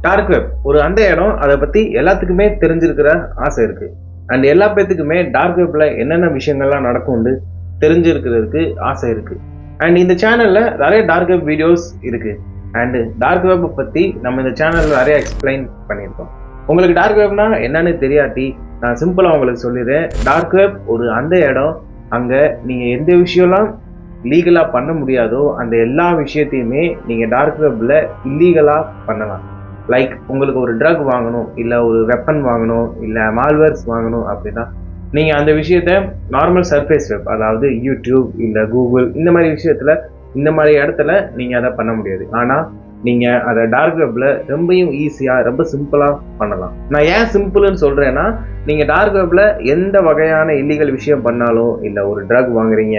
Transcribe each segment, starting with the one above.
Dark web ஒரு அந்த இடம், அதை பத்தி எல்லாத்துக்குமே தெரிஞ்சிருக்கிற ஆசை இருக்கு. அண்ட் எல்லா பேத்துக்குமே டார்க் வெப்ல என்னென்ன விஷயங்கள்லாம் நடக்கும்னு தெரிஞ்சிருக்கிறதுக்கு ஆசை இருக்கு. அண்ட் இந்த சேனல்ல நிறைய டார்க் வெப் வீடியோஸ் இருக்கு. அண்ட் டார்க் வெப் பத்தி நம்ம இந்த சேனல்ல நிறைய எக்ஸ்பிளைன் பண்ணியிருக்கோம். உங்களுக்கு டார்க் வெப்னா என்னன்னு தெரியாட்டி நான் சிம்பிளா உங்களுக்கு சொல்லிடுறேன். டார்க் வெப் ஒரு அந்த இடம், அங்க நீங்க எந்த விஷயம்லாம் லீகலா பண்ண முடியாதோ அந்த எல்லா விஷயத்தையுமே நீங்க டார்க் வெப்ல இல்லீகலா பண்ணலாம். லைக் உங்களுக்கு ஒரு ட்ரக் வாங்கணும், இல்ல ஒரு வெப்பன் வாங்கணும், இல்ல மால்வேர்ஸ் வாங்கணும் அப்படின்னா நீங்க அந்த விஷயத்த நார்மல் சர்ஃபேஸ் வெப், அதாவது யூடியூப் இல்ல கூகுள், இந்த மாதிரி விஷயத்துல, இந்த மாதிரி இடத்துல நீங்க அதை பண்ண முடியாது. ஆனா நீங்க அதை டார்க் வெப்ல ரொம்பவும் ஈஸியா, ரொம்ப சிம்பிளா பண்ணலாம். நான் ஏன் சிம்பிள்னு சொல்றேன்னா, நீங்க டார்க் வெப்ல எந்த வகையான இல்லீகல் விஷயம் பண்ணாலும், இல்ல ஒரு ட்ரக் வாங்குறீங்க,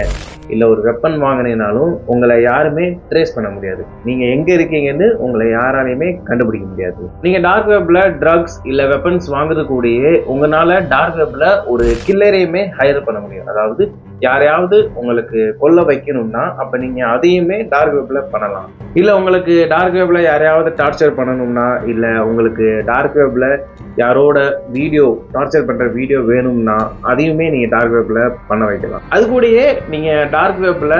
இல்ல ஒரு வெப்பன் வாங்கினாலும் உங்களை யாருமே ட்ரேஸ் பண்ண முடியாது. நீங்க எங்க இருக்கீங்கன்னு உங்களை யாராலையுமே கண்டுபிடிக்க முடியாது. நீங்க டார்க் வெப்ல ட்ரக்ஸ் இல்ல வெப்பன்ஸ் வாங்குறது கூடயே உங்களால டார்க் வெப்ல ஒரு கில்லரையுமே ஹையர் பண்ண முடியும். அதாவது யாரையாவது உங்களுக்கு கொல்ல வைக்கணும்னா அப்ப நீங்க அதையுமே டார்க் வெப்ல பண்ணலாம். இல்ல உங்களுக்கு டார்க் வெப்ல யாரையாவது டார்ச்சர் பண்ணணும்னா, இல்ல உங்களுக்கு டார்க் வெப்ல யாரோட வீடியோ டார்ச்சர் பண்ற வீடியோ வேணும்னா அதையுமே நீங்க டார்க் வெப்ல பண்ண வைக்கலாம். அது கூடயே நீங்க டார்க் வெப்ல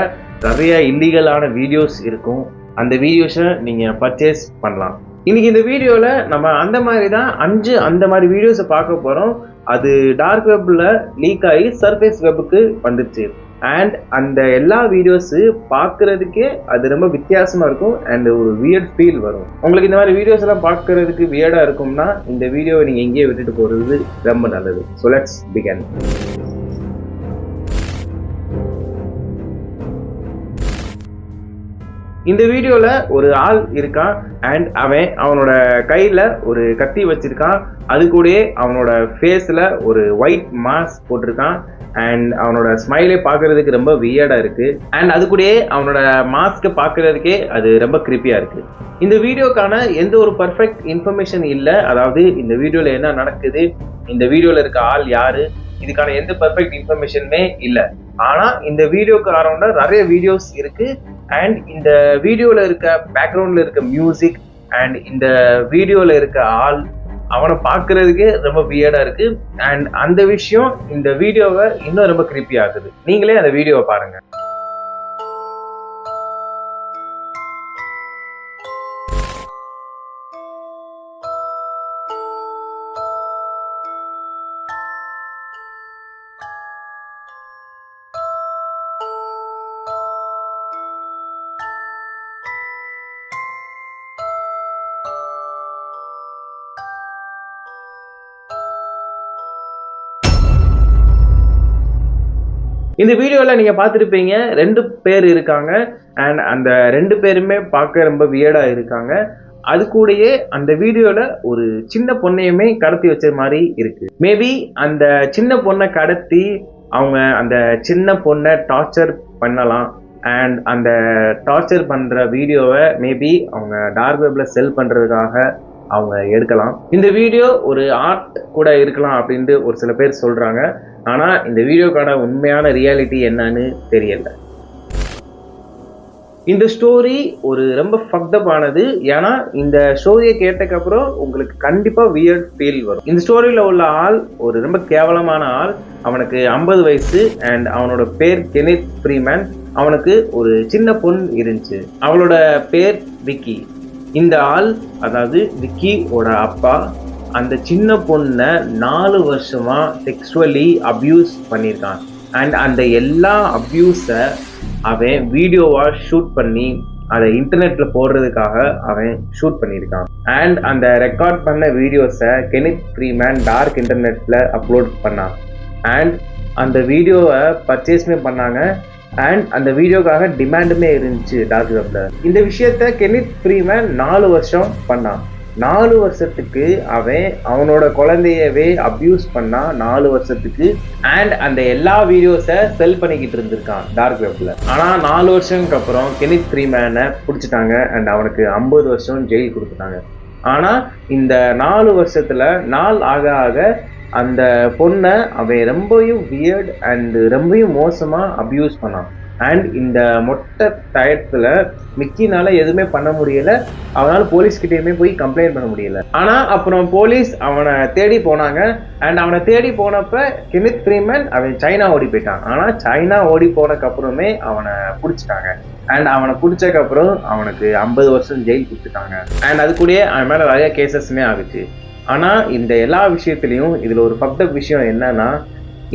நிறைய இல்லீகலான வீடியோஸ் இருக்கும். அந்த வீடியோஸை நீங்க பர்ச்சேஸ் பண்ணலாம். இன்னைக்கு இந்த வீடியோல நம்ம அந்த மாதிரி தான் 5 அந்த மாதிரி வீடியோஸை பார்க்க போறோம். அது டார்க் வெப்ல லீக் ஆகி சர்ஃபேஸ் வெப்புக்கு வந்துச்சு. அண்ட் அந்த எல்லா வீடியோஸ் பார்க்கறதுக்கே அது ரொம்ப வித்தியாசமா இருக்கும். அண்ட் ஒரு வியர்ட் ஃபீல் வரும். உங்களுக்கு இந்த மாதிரி வீடியோஸ் எல்லாம் பார்க்கறதுக்கு வியர்டா இருக்கும்னா இந்த வீடியோவை நீங்க எங்கேயே விட்டுட்டு போறது ரொம்ப நல்லது. So let's begin. இந்த வீடியோல ஒரு ஆள் இருக்கான். அண்ட் அவனோட கையில ஒரு கத்தி வச்சிருக்கான். அது கூடயே அவனோட ஃபேஸ்ல ஒரு ஒயிட் மாஸ்க் போட்டிருக்கான். அண்ட் அவனோட ஸ்மைலே பார்க்கறதுக்கு ரொம்ப வியர்டா இருக்கு. அண்ட் அது கூடயே அவனோட மாஸ்கை பார்க்கறதுக்கே அது ரொம்ப கிரிப்பியா இருக்கு. இந்த வீடியோக்கான எந்த ஒரு பர்ஃபெக்ட் இன்ஃபர்மேஷன் இல்லை. அதாவது இந்த வீடியோல என்ன நடக்குது, இந்த வீடியோல இருக்க ஆள் யாரு, இதுக்கான எந்த பர்ஃபெக்ட் இன்ஃபர்மேஷனுமே இல்லை. ஆனா இந்த வீடியோக்கு அரௌண்டா நிறைய வீடியோஸ் இருக்கு. அண்ட் இந்த வீடியோல இருக்க பேக்ரவுண்ட்ல இருக்க மியூசிக் அண்ட் இந்த வீடியோல இருக்க ஆள், அவனை பார்க்கறதுக்கே ரொம்ப வியர்டா இருக்கு. அண்ட் அந்த விஷயம் இந்த வீடியோவை இன்னும் ரொம்ப கிரிப்பி ஆகுது. நீங்களே அந்த வீடியோவை பாருங்க. இந்த வீடியோல நீங்க பார்த்துருப்பீங்க, 2 பேர் இருக்காங்க. அண்ட் அந்த 2 பேருமே பார்க்க ரொம்ப வியர்டா இருக்காங்க. அது கூடயே அந்த வீடியோல ஒரு சின்ன பொண்ணையுமே கடத்தி வச்ச மாதிரி இருக்கு. மேபி அந்த சின்ன பொண்ணை கடத்தி அவங்க அந்த சின்ன பொண்ணை டார்ச்சர் பண்ணலாம். அண்ட் அந்த டார்ச்சர் பண்ற வீடியோவை மேபி அவங்க டார்க் வெப்ல செல் பண்றதுக்காக அவங்க எடுக்கலாம். இந்த வீடியோ ஒரு ஆர்ட் கூட இருக்கலாம் அப்படின்ட்டு ஒரு சில பேர் சொல்றாங்க. ஆனா இந்த வீடியோக்கான உண்மையான ரியாலிட்டி என்னன்னு தெரியல. இந்த ஸ்டோரி ஒரு ரொம்ப ஃபக்டப் ஆனது. ஏன்னா இந்த ஸ்டோரியை கேட்டக்கப்புறம் உங்களுக்கு கண்டிப்பா வியர்ட் ஃபீல் வரும். இந்த ஸ்டோரியில உள்ள ஆள் ஒரு ரொம்ப கேவலமான ஆள். அவனுக்கு 50 வயசு. அண்ட் அவனோட பேர் கெனித் ஃப்ரீமேன். அவனுக்கு ஒரு சின்ன பொண்ணு இருந்துச்சு. அவளோட பேர் விக்கி. இந்த ஆள், அதாவது விக்கியோட அப்பா, அந்த சின்ன பொண்ணை 4 வருஷமா செக்ஸுவலி அபியூஸ் பண்ணியிருக்கான். அண்ட் அந்த எல்லா அபியூஸை அவன் வீடியோவா ஷூட் பண்ணி அதை இன்டர்நெட்ல போடுறதுக்காக அவன் ஷூட் பண்ணியிருக்கான். அண்ட் அந்த ரெக்கார்ட் பண்ண வீடியோஸை கெனித் ஃப்ரீமேன் டார்க் இன்டர்நெட்ல அப்லோட் பண்ணான். அண்ட் அந்த வீடியோவை பர்ச்சேஸ்மே பண்ணாங்க. அண்ட் அந்த வீடியோக்காக டிமாண்டுமே இருந்துச்சு டார்க் வெப்ல. இந்த விஷயத்த கெனித் ஃப்ரீமேன் 4 வருஷம் பண்ணான். 4 வருஷத்துக்கு அவனோட குழந்தையவே அபியூஸ் பண்ணா 4 வருஷத்துக்கு. அண்ட் அந்த எல்லா வீடியோஸை செல் பண்ணிக்கிட்டு இருந்திருக்கான் டார்க் வெப்ல. ஆனா 4 வருஷத்துக்கு அப்புறம் கெனித் ஃப்ரீமேனை பிடிச்சிட்டாங்க. அண்ட் அவனுக்கு 50 வருஷம் ஜெயில் கொடுத்துட்டாங்க. ஆனா இந்த 4 வருஷத்துல நாள் ஆக ஆக அந்த பொண்ணை அவன் ரொம்பவும் வியர்ட் அண்ட் ரொம்பவும் மோசமா அபியூஸ் பண்ணான். அண்ட் இந்த மொட்டை டயத்துல மிக்கினால எதுவுமே பண்ண முடியல. அவனால போலீஸ் கிட்டேயுமே போய் கம்ப்ளைண்ட் பண்ண முடியல. ஆனா அப்புறம் போலீஸ் அவனை தேடி போனாங்க. அண்ட் அவனை தேடி போனப்ப கெனித் ஃப்ரீமேன் அவன் சைனா ஓடி போயிட்டான். ஆனா சைனா ஓடி போனதுக்கு அப்புறமே அவனை பிடிச்சிட்டாங்க. அண்ட் அவனை பிடிச்சதுக்கு அப்புறம் அவனுக்கு 50 வருஷம் ஜெயில் கொடுத்துட்டாங்க. அண்ட் அது கூடயே அவன் மேல நிறைய கேசஸ்மே ஆகுச்சு. ஆனா இந்த எல்லா விஷயத்திலையும் இதுல ஒரு ஃபக்டப் விஷயம் என்னன்னா,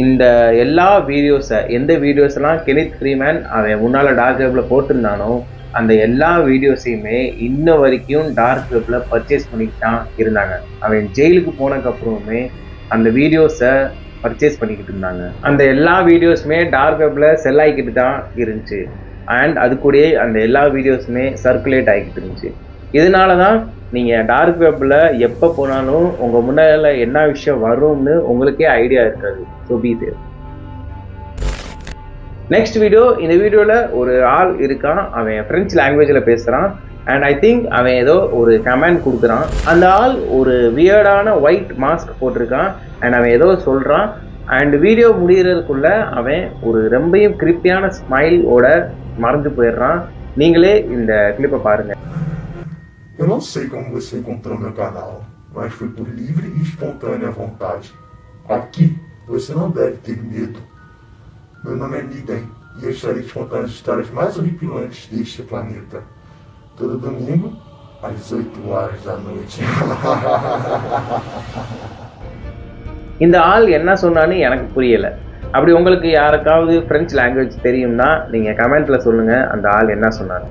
இந்த எல்லா வீடியோஸை எந்த வீடியோஸ்லாம் கெனித் ஃப்ரீமேன் அவன் முன்னால் டார்க் வெப்பில் போட்டிருந்தானோ அந்த எல்லா வீடியோஸையுமே இன்ன வரைக்கும் டார்க் வெப்பில் பர்ச்சேஸ் பண்ணிட்டு தான் இருந்தாங்க. அவன் ஜெயிலுக்கு போனதுக்கப்புறமே அந்த வீடியோஸை பர்ச்சேஸ் பண்ணிக்கிட்டு இருந்தாங்க. அந்த எல்லா வீடியோஸுமே டார்க் வெப்பில் செல் ஆகிக்கிட்டு தான் இருந்துச்சு. அண்ட் அது கூடயே அந்த எல்லா வீடியோஸுமே சர்க்குலேட் ஆகிக்கிட்டு இருந்துச்சு. இதனால தான் நீங்கள் டார்க் வெப்பில் எப்போ போனாலும் உங்கள் முன்னால என்ன விஷயம் வரும்னு உங்களுக்கே ஐடியா இருக்காது. So be safe. Next video, இந்த வீடியோவில் ஒரு ஆள் இருக்கான். அவன் ஃப்ரெஞ்ச் லாங்குவேஜில் பேசுகிறான். அண்ட் ஐ திங்க் அவன் ஏதோ ஒரு கமெண்ட் கொடுக்குறான். அந்த ஆள் ஒரு வியர்டான ஒயிட் மாஸ்க் போட்டிருக்கான். அண்ட் அவன் ஏதோ சொல்கிறான். அண்ட் வீடியோ முடிகிறதுக்குள்ள அவன் ஒரு ரொம்பவும் கிரிப்பியான ஸ்மைலோட மறைஞ்சு போயிடுறான். நீங்களே இந்த கிளிப்பை பாருங்கள். Eu não sei como você encontrou meu canal, mas foi por livre e espontânea vontade. Aqui, você não deve ter medo. Meu nome é Miden e eu estarei te contando as histórias mais horripilantes deste planeta. Todo domingo, às 8 horas da noite. இந்த ஆள் என்ன சொன்னான்னு எனக்கு புரியல. அப்படி உங்களுக்கு யாருக்காவது French language தெரியும்னா நீங்கள் கமெண்ட்டில் சொல்லுங்கள் அந்த ஆள் என்ன சொன்னாங்க.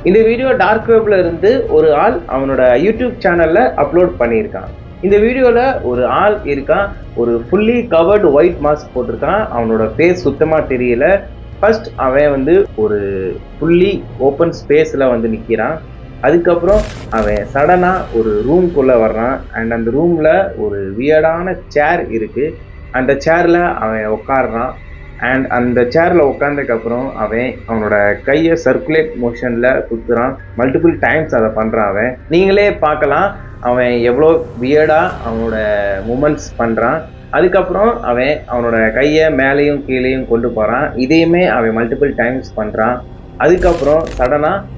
இந்த வீடியோ டார்க் வெப்ல இருந்து ஒரு ஆள் அவனோட யூடியூப் சேனல்ல அப்லோட் பண்ணியிருக்கான். இந்த வீடியோவில் ஒரு ஆள் இருக்கான். ஒரு ஃபுல்லி கவர்டு ஒயிட் மாஸ்க் போட்டிருக்கான். அவனோட ஃபேஸ் சுத்தமாக தெரியல. ஃபர்ஸ்ட் அவன் ஒரு ஃபுல்லி ஓப்பன் ஸ்பேஸில் நிற்கிறான். அதுக்கப்புறம் அவன் சடனாக ஒரு ரூம்குள்ளே வர்றான். அண்ட் அந்த ரூமில் ஒரு வியர்டான சேர் இருக்குது. அந்த சேரில் அவன் உட்காடுறான். அண்ட் அந்த சேரில் உட்காந்ததுக்கப்புறம் அவனோட கையை சர்க்குலேட் மோஷனில் சுற்றுறான். மல்டிபிள் டைம்ஸ் அதை பண்ணுறான். நீங்களே பார்க்கலாம் அவன் எவ்வளோ வியர்டாக அவனோட மூமெண்ட்ஸ் பண்ணுறான். அதுக்கப்புறம் அவனோட கையை மேலேயும் கீழேயும் கொண்டு போகிறான். இதையுமே அவன் மல்டிபிள் டைம்ஸ் பண்ணுறான். அதுக்கப்புறம் சடனாக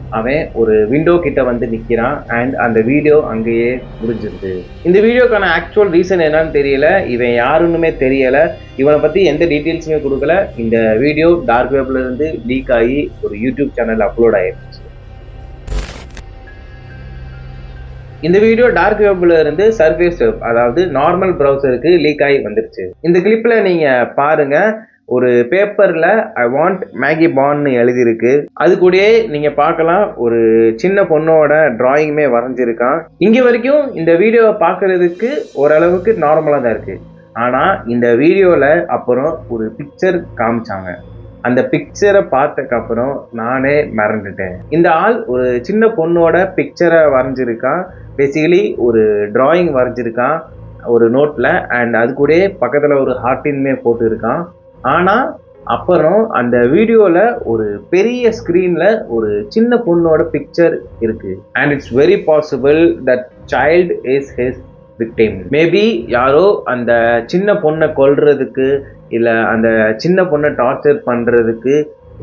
ஒரு விண்டோ கிட்ட நிற்கிறான். அண்ட் அந்த வீடியோ அங்கேயே முடிஞ்சிருது. இந்த வீடியோக்கான ஆக்சுவல் ரீசன் என்னன்னு தெரியல. இவன் யாருன்னுமே தெரியல. இவனை பற்றி எந்த டீட்டெயில்ஸுமே கொடுக்கல. இந்த வீடியோ டார்க் வெப்ல இருந்து லீக் ஆகி ஒரு யூடியூப் சேனல் அப்லோட் ஆயிடுச்சு. இந்த வீடியோ டார்க் வெப்ல இருந்து சர்ஃபேஸ் வெப், அதாவது நார்மல் ப்ரௌசருக்கு லீக் ஆகி வந்துருச்சு. இந்த கிளிப்ல நீங்க பாருங்க, ஒரு பேப்பர்ல ஐ வாண்ட் மேகி பான்னு எழுதியிருக்கு. அது கூடயே நீங்க பார்க்கலாம் ஒரு சின்ன பொண்ணோட டிராயிங்குமே வரைஞ்சிருக்கான். இங்க வரைக்கும் இந்த வீடியோவை பார்க்கறதுக்கு ஓரளவுக்கு நார்மலா தான் இருக்கு. ஆனா இந்த வீடியோல அப்புறம் ஒரு பிக்சர் காமிச்சாங்க. அந்த பிக்சரை பார்த்ததுக்கப்புறம் நானே மறந்துட்டேன். இந்த ஆள் ஒரு சின்ன பொண்ணோட பிக்சரை வரைஞ்சிருக்கான். பேசிக்கலி ஒரு டிராயிங் வரைஞ்சிருக்கான் ஒரு நோட்டில். அண்ட் அது கூட பக்கத்தில் ஒரு ஹார்ட்டின்மே போட்டு இருக்கான். ஆனால் அப்புறம் அந்த வீடியோவில் ஒரு பெரிய ஸ்க்ரீனில் ஒரு சின்ன பொண்ணோட பிக்சர் இருக்குது. And it's very possible that child is his victim. Maybe யாரோ அந்த சின்ன பொண்ணை கொல்றதுக்கு இல்லை அந்த சின்ன பொண்ணை டார்ச்சர் பண்ணுறதுக்கு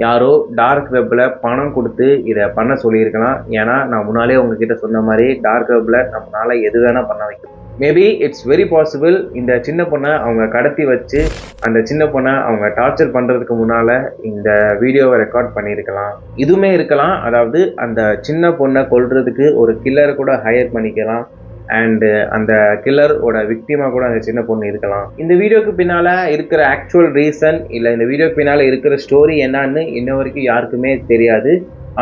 யாரோ டார்க் வெப்பில் பணம் கொடுத்து இதை பண்ண சொல்லியிருக்கலாம். ஏன்னா நான் முன்னாலே உங்ககிட்ட சொன்ன மாதிரி டார்க் வெப்பில் நம்மளால எது வேணால் பண்ண வைக்கலாம். மேபி இட்ஸ் வெரி பாசிபிள் இந்த சின்ன பொண்ணை அவங்க கடத்தி வச்சு அந்த சின்ன பொண்ணை அவங்க டார்ச்சர் பண்ணுறதுக்கு முன்னால் இந்த வீடியோவை ரெக்கார்ட் பண்ணியிருக்கலாம். இதுவுமே இருக்கலாம். அதாவது அந்த சின்ன பொண்ணை கொல்றதுக்கு ஒரு கில்லரை கூட ஹையர் பண்ணிக்கலாம். அண்டு அந்த கில்லரோட விக்டிமா கூட அந்த சின்ன பொண்ணு இருக்கலாம். இந்த வீடியோக்கு பின்னால் இருக்கிற ஆக்சுவல் ரீசன் இல்லை இந்த வீடியோக்கு பின்னால் இருக்கிற ஸ்டோரி என்னன்னு இன்ன வரைக்கும் யாருக்குமே தெரியாது.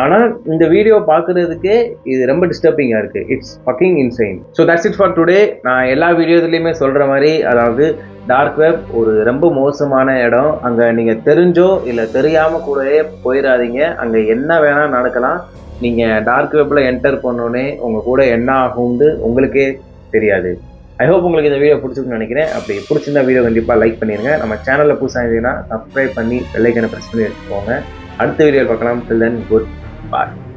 ஆனால் இந்த வீடியோ பார்க்குறதுக்கே இது ரொம்ப டிஸ்டர்பிங்காக இருக்குது. It's fucking இன்சைன். So that's it for today. நான் எல்லா வீடியோதுலேயுமே சொல்கிற மாதிரி, அதாவது டார்க் வெப் ஒரு ரொம்ப மோசமான இடம். அங்கே நீங்கள் தெரிஞ்சோ இல்லை தெரியாமல் கூடவே போயிடாதீங்க. அங்கே என்ன வேணால் நடக்கலாம். நீங்கள் டார்க் வெப்பில் என்டர் பண்ணோன்னே உங்கள் கூட என்ன ஆகும்னு உங்களுக்கே தெரியாது. ஐ ஹோப் உங்களுக்கு இந்த வீடியோ பிடிச்சிருக்குன்னு நினைக்கிறேன். அப்படி பிடிச்சிருந்தா வீடியோ கண்டிப்பாக லைக் பண்ணிடுங்க. நம்ம சேனலில் புதுசாக இருந்தீங்கன்னா சப்ஸ்கிரைப் பண்ணி பெல் ஐக்கனை ப்ரெஸ் பண்ணி வச்சுக்கோங்க. அடுத்த வீடியோ பார்க்கலாம். Till then, goodbye.